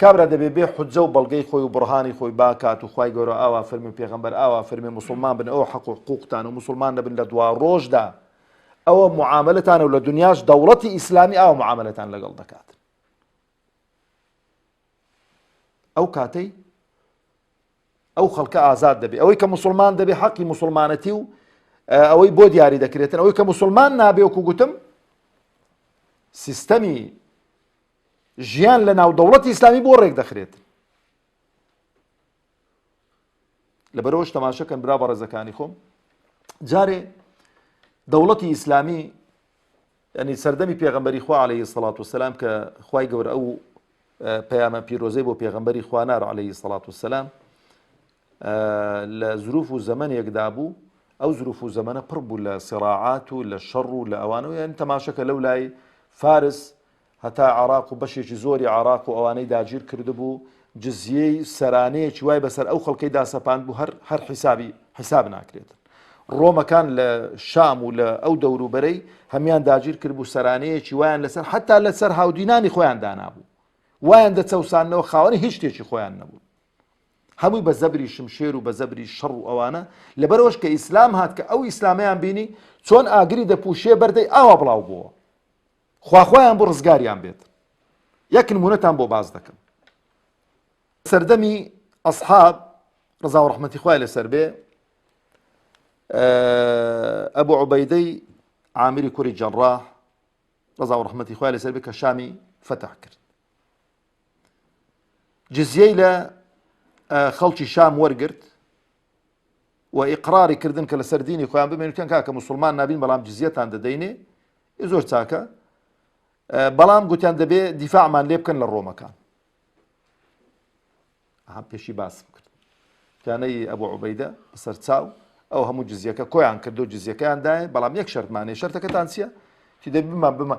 کابرا دەبێ بێ حوجە و بەڵگەی خۆی و بڕهانی خۆی باکات و خوای گەورە ئاوا فەرمی پێغەمبەر ئاوا فەرمی مسلمان بن ئەو حەق و حقوقتان و مسلمان نەبن لە دوا ڕۆژدا ئەوە معاملەتان و لە دنیاش دەوڵەتی ئیسلامی ئاوا معاملەتان لەگەڵ دەکات ئەو کاتەی ئەو خەڵکە ئازاد دەبێ ئەوەی کە مسلمان دەبێ حەقی مسلمانەتی و ئەوەی بۆ دیاری دەکرێتن ئەوەی کە مسلمان نابێ وەکو گوتم سیستەمی ژیان لە ناو دەوڵەتی ئیسلامی بۆ ڕێک دەخرێت لەبەرەوەش تەماشەکەن برا بەڕێزەکانی خۆم جارێ دەوڵەتی ئیسلامی ینی سەردەمی پێغەمبەری خوا عەلەیهی سەڵات وسەلام کە خوای گەورە ئەو پەیامە پیرۆزەی بۆ پێغەمبەری خوا نار عەلەیهی سەڵات وسەلام لە زروف و زەمەنێکدا بوو ئەو ظروف و زەمانە پڕ بوو لە سیراعات و لە شەڕ و لە ئەوانە و یان تەماشەکە لەو لای فارس هەتا عراق و بەشێکی زۆری عراق و ئەوانەی داگیر کردبوو جزیەی سەرانەیەکی وای بەسەر ئەو خەڵکەی داسەپاند بوو هەر حیساب ناکرێتن. ڕۆمەکان لە شام و لە ئەو دەوروبەرەی هەمیان داگیر کرد بوو سەرانەیەکی وایان لەسەر حتا لەسەر هاودینانی خۆیان دانابوو وایان دەچەوسانەوە خاوەنی هیچ شتێکی خۆیان نەبوو هەمووی بە زەبری شمشێر و بە زەبری شەڕ و ئەوانە لەبەرەوەش کە ئیسلام هات کە ئەو ئیسلامیان بینی چۆن ئاگری دەپوشێ بەردەی ئاوا بڵاو بووە خواخوایان بۆ ڕزگاریان بێت. یەک نمونەتان بۆ باز دەکەم. سەردەمی ئەسحاب ڕزا و ڕەحمەتی خوای لەسەر بێ ئەبوو عوبەیدەی عامری کوڕی جەڕاح ڕزا و ڕەحمەتی خوای لەسەر بێ کە شامی فەتح کرد جزیەی لە خەڵکی شام وەرگرت و ئیقراری کردن کە لەسەر دینی خۆیان بمێنوتیان کاکە موسڵمان نابین بەڵام جزیەتان دەدەینێ زۆر چاکە بەڵام گوتیان دەبێ دیفاعمان لێ بکەن لە ڕۆمەکان. پێشی باسم کرد کانەی ئەبوو عوبەیدە بەسەر چاو ئەو هەموو جزیەکە کۆیان کردو جزیەکەیان دایە بەڵام یەک شەرتمانێ شەرتەکەتان چییە تی دەبمان بمە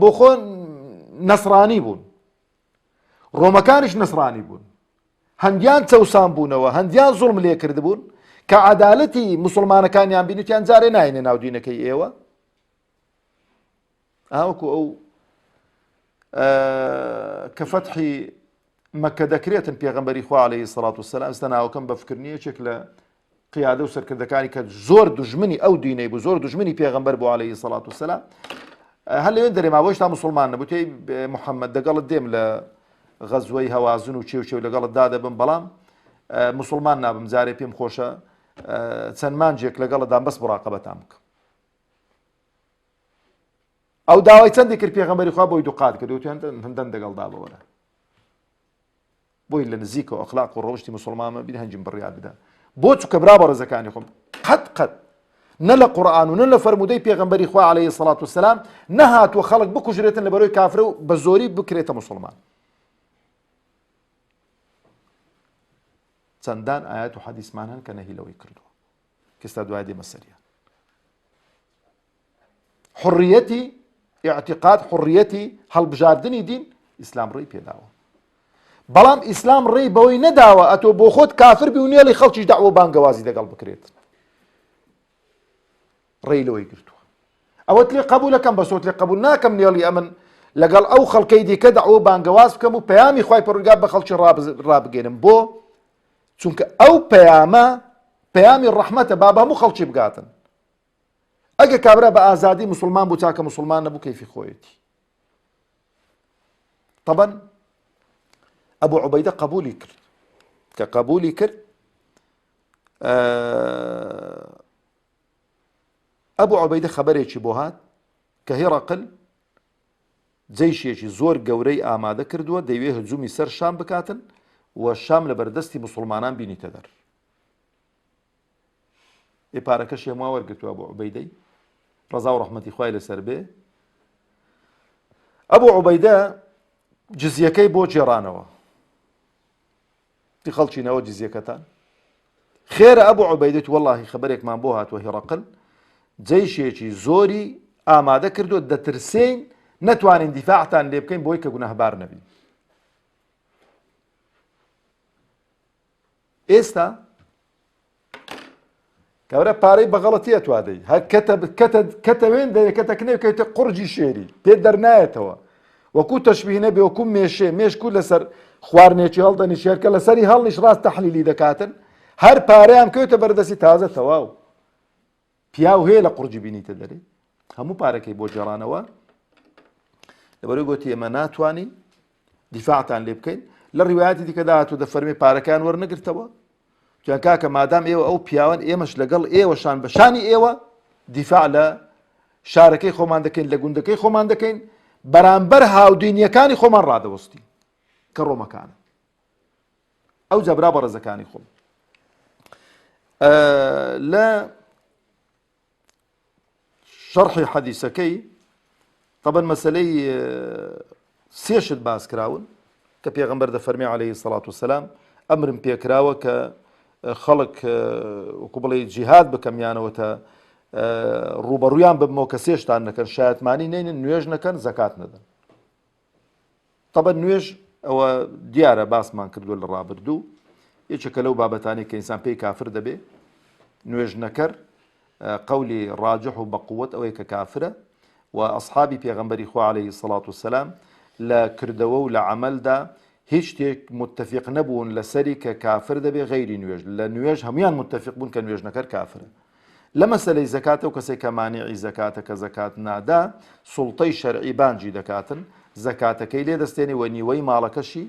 بۆ خۆ نەسرانی بوون ڕۆمەکانیش نەسرانی بوون هەندیان چەوسان بوونەوە هەندیان زوڵم لێ کردبوون کە عەدالەتی موسڵمانەکانیان بینوتیان جارێ ناینێ ناو دینەکەی ئێوە ئاوەکو ئەو کە فەتحی مەکە دەکرێتن پێغەمبەری خوا عەلەیهی سەڵات وسەلام ئێستا ناوەکەم بە فکرنیەکێک لە قیادە و سەرکردەکانی کە زۆر دوژمنی ئەو دینەی بوو زۆر دوژمنی پێغەمبەر بوو عەلەیهی سەڵات وسەلام هەر لەوێن دەرێ ماوەی تا موسڵمان نەبوو تێی محەممەد دەگەڵت دێم لە غەزوەی هەوازن و چێو لەگەڵت دادەبم بەڵام موسڵمان نابم جارێ پێم خۆشە چەند مانجێک لەگەڵتدان بەس مراقەبەتان بکەم. ئەو داوای چەندی کرد پێغەمبەری خوا بۆی دووقات کرد وتیان هەندەن دەگەڵدا بەوەرە بۆی لە نزیکەوە ئەخلاق و ڕەوشتی موسڵمانمە بین هەنجم بڕیار بدە بۆ چووکە برا بە ڕێزەکانی خۆم قەت نە لە قورئان و نە لە فەرموودەی پێغەمبەری خوا عەلەیهی سەڵات وسەلام نەهاتووە خەڵک بکوژرێتن لەبەرەوەی کافرە و بە زۆری بکرێتە موسڵمان. چەندان ئاەت و حەدیثمان هەن کە نەهی لەوەی کردووە کە ئێستا دوای دێمە سەریان. حڕیەتی ئیعتیقاد حڕیەتی هەڵبژاردننی دین ئیسلام ڕێی پێداوە بەڵام ئیسلام ڕێی بەوەی نەداوە ئەتۆ بۆ خۆت کافر بی و نێڵی خەڵکیش داوە بانگەوازی دەگەڵ بکرێت ڕێی لەوەی گرتووە. ئەوەت لێ قبولەکەم بەسۆت لێ قبول ناکەم نێڵی ئەمن لەگەڵ ئەو خەڵکەی دیکە داوە بانگەواز بکەم و پەیامی خوای پەروەردگار بە خەڵکی ڕابگەێنم بۆ چونکە ئەو پەیامی ڕەحمەتە با هەموو خەڵکی بگاتن. ئەگە کابرا بە ئازادی موسڵمان بوو چاکە موسڵمان نەبوو کەیفی خۆیەتی. طبعا ئەبوو عوبەیدە قبولی کرد کە قبولی کرد ئەبوو عوبەیدە خەبەرێکی بۆ هات کە هێڕەقل جەیشێکی زۆر گەورەی ئامادە کردووە دەیوێ هجومی سەر شام بکاتن و شام لە بەردەستی موسڵمانان بینیتە دەر. پارەکەش هێموا وەرگرتووە ئەبوو عوبەیدەی ڕەزا و ڕەحمەتی خوای لەسەر بێ. ئەبوو عوبەیدە جزیەکەی بۆ جێڕانەوە تی خەڵچینەوە جزیەکەتان خێرە ئەبوو عوبەیدەی وەڵڵاهی خەبەرێکمان بۆ هاتووە هێڕەقل جەیشێکی زۆری ئامادە کردووە دەترسین نەتوانین دیفاعتان لێ بکەین بۆی کە گونەهبار نەبین. ئێستا کابرا پارەی بەغەڵەتی ئەتوادەی هەر کەتەوێن دەکەتەکنێکەوێتە قورجی شێری پێ دەرنایەتەوە وەکو تەشبیه نەبێ وەکو مێشکو لەسەر خواردنێکی هەڵدەنی شێرکە لەسەری هەڵنیش ڕاست تەحلیلی دەکاتن هەر پارەیان کەوتە بەردەستی تازە تەواو پیاو هەیە لە قورجی بینیتە دەرێ هەموو پارەکەی بۆ جێڕانەوە لەبەرەوەی گوتی ئێمە ناتوانین دیفاعتان لێ بکەین. لە ڕیواەتی دیکەدا هاتوو دەفەرمێ پارەکان وەرنەگرتەوە جا کاکە مادام ئێوە ئەو پیاوان ئێمەش لەگەڵ ئێوەشان بەشانی ئێوە دیفاع لە شارەکەی خۆمان دەکەین لە گوندەکەی خۆمان دەکەین بەرامبەر هاودینیەکانی خۆمان ڕادەوەستی کە ڕۆمەکانە. ئەو جەبرا بە ڕێزەکانی خۆم لە شەرحی حەدیثەکەی طبعا مەسەلەی سێشت باس کراون کە پێغەمبەر دەفەرمێ عەلەیهی سەڵات وسەلام ئەمرم پێکراوە کە خەڵک وەکو بڵێ جیهاد بکەمیانەوەتە ڕوبەڕوویان ببمەوە کە سێشتان نەکەن شایەتمانی نینن نوێژ نەکەن زەکات نەدەن. طبعا نوێژ ئەوە دیارە باسمان کردووە لە ڕابردوو یەکێکە لەو بابەتانی کە ئینسان پێی کافر دەبێ نوێژ نەکەر قەولی ڕاجح و بەقووەت ئەوەی کە کافرە و ئەصحابی پێغەمبەری خوا عەلەیهی السەڵات وسەلام لە کردەوە و لە عەمەلدا هیچ شتێک متفق نەبوون لەسەری کە کافر دەبێ غەیری نوێژ لە نوێژ هەمویان متفق بوون کە نوێژ نەکەر کافرە. لە مەسەلەی زەکاتە و کەسێک کە مانیعی زەکاتە کە زەکات نادا سوڵتەی شەرعی بانجی دەکاتن زەکاتەکەی لێ دەستێنی و نیوەی ماڵەکەشی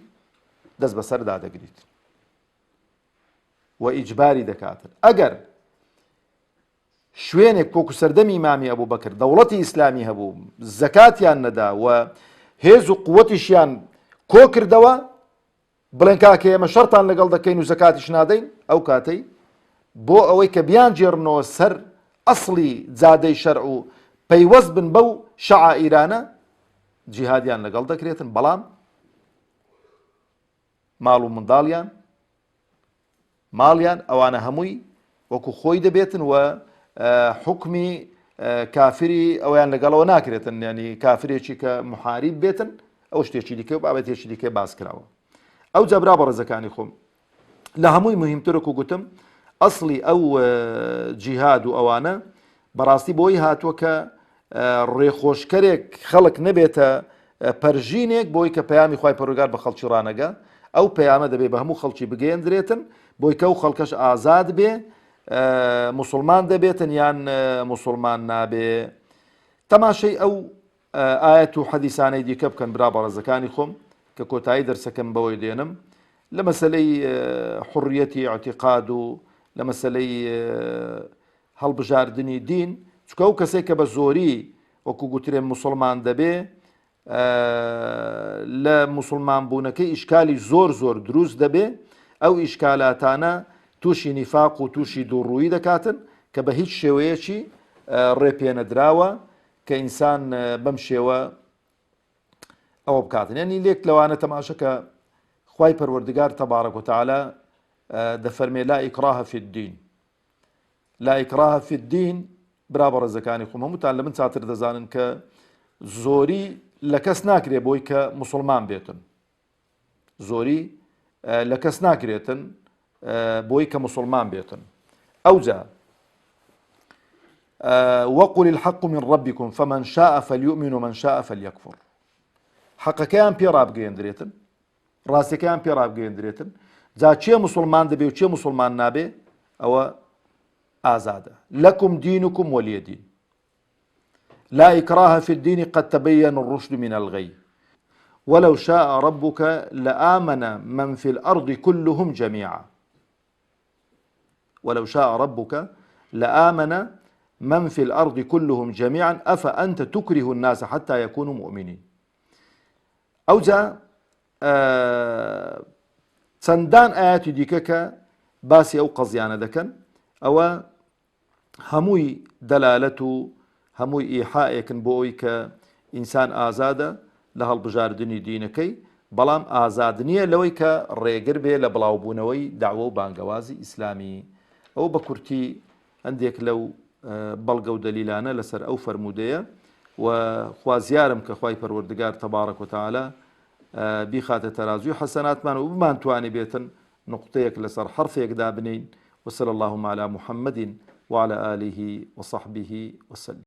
دەست بەسەردا دەگریت و ئیجباری دەکاتن. ئەگەر شوێنێک کۆکو سەردەمی ئیمامی ئەبوو بەکر دەوڵەتی ئیسلامی هەبوو زەکاتیان نەدا و هێز و قووەتیشیان کۆ کردەوە بڵێن کاکە ئێمە شەرتان لەگەڵ دەکەین و زەکاتیش نادەین ئەو کاتەی بۆ ئەوەی کە بیان جێڕنەوە سەر ئەسڵی جادەی شەرع و پەیوەست بن بەو شەعائیرانە جیهادیان لەگەڵ دەکرێتن بەڵام ماڵ و منداڵیان ماڵیان ئەوانە هەمووی وەکو خۆی دەبێتن و حکمی کافری ئەویان لەگەڵەوە ناکرێتن ینی کافرێکی کە محاریب بێتن ئەو شتێکی دیکە و بابەتێکی دیکە باس کراوە. ئەو جەبرا بەڕێزەکانی خۆم لە هەمووی مهمترک و گوتم ئەسڵی ئەو جیهاد و ئەوانە بەڕاستی بۆی هاتووە کە ڕێخۆشکەرێک خەڵک نەبێتە پەرژینێک بۆی کە پەیامی خوای پەروەردگار بە خەڵکی ڕانەگا ئەو پەیامە دەبێت بە هەموو خەڵکی بگەیەندرێتن بۆی کە ئەو خەڵکەش ئازاد بێ مسلمان دەبێتن یان مسلمان نابێ. تەماشەی ئەو ئاەت و حەدیسانەی دیکە بکەن برا بەڕێزەکانی خۆم کە کۆتایی دەرسەکەم بەوەی دێنم لە مەسەلەی حوڕیەتی ئەعتیقاد و لە مەسەلەی هەڵبژاردننی دین چکە ئەو کەسێک کە بە زۆری وەکو گوترێ مسلمان دەبێ لە مسلمان بوونەکەی ئیشکالی زۆر زۆر دروست دەبێ ئەو ئیشکالاتانە تووشی نیفاق و تووشی دووڕووی دەکاتن کە بە هیچ شێوەیەکی ڕێپێنەدراوە کە ئینسان بەم شێوە ئەوە بکاتن. یعنی لێک لەوانە تەماشەکە خوای پەروەردگار تەبارەک وتەعالە دەفەرمێ لا ئیکراهە فی الدین لا ئیکراهە فی الدین برا بەڕێزەکانی خۆم هەمووتان لە من چاتر دەزانن کە زۆری لە کەس ناکرێ بۆی کە مسلمان بێتن زۆری لە کەس ناکرێتن بۆی کە مسلمان بێتن. ئەوجا وقل الحق من ربكم فمن شاء فليؤمن ومن شاء فليكفر حەقەکەیان پێ ڕابگەیەندرێتن ڕاستیەکەیان پێ ڕابگەیەندرێتن جا چێ مسلمان دەبێ و چێ مسلمان نابێ ئەوە ئازادە. لەکم دینکم وەلیە دین لا إكراه في الدين قد تبين الرشد من الغي ولو شاء ربك لآمن من في الأرض كلهم جميعا ولو شاء ربك لآمن من في الأرض كلهم جميعا أفأنت تكره الناس حتى يكونوا مؤمنين. ئەوجا چەندان ئاەتی دیکە کە باسی ئەو قەزیانە دەکەن ئەوە هەمووی دەلالەت و هەمووی ئیحاءێکن بۆ ئەوی کە ئینسان ئازادە لە هەڵبژاردننی دینەکەی بەڵام ئازاد نییە لەوەی کە ڕێگر بێ لە بڵاوبوونەوەی داوە و بانگەوازی ئیسلامی. ئەو بە کورتی هەندێک لەو بەڵگە و دەلیلانە لەسەر ئەو فەرموودەیە و خوازیارم کە خوای پەروەردگار تەبارەک وتەعالە بیخاتە تەرازوی حەسەناتمان و بمانتوانی بێتن نقطەیەک لەسەر حرفێکدا بنین. وصلى اللهم على محمد وعلى آله وصحبه وسلم.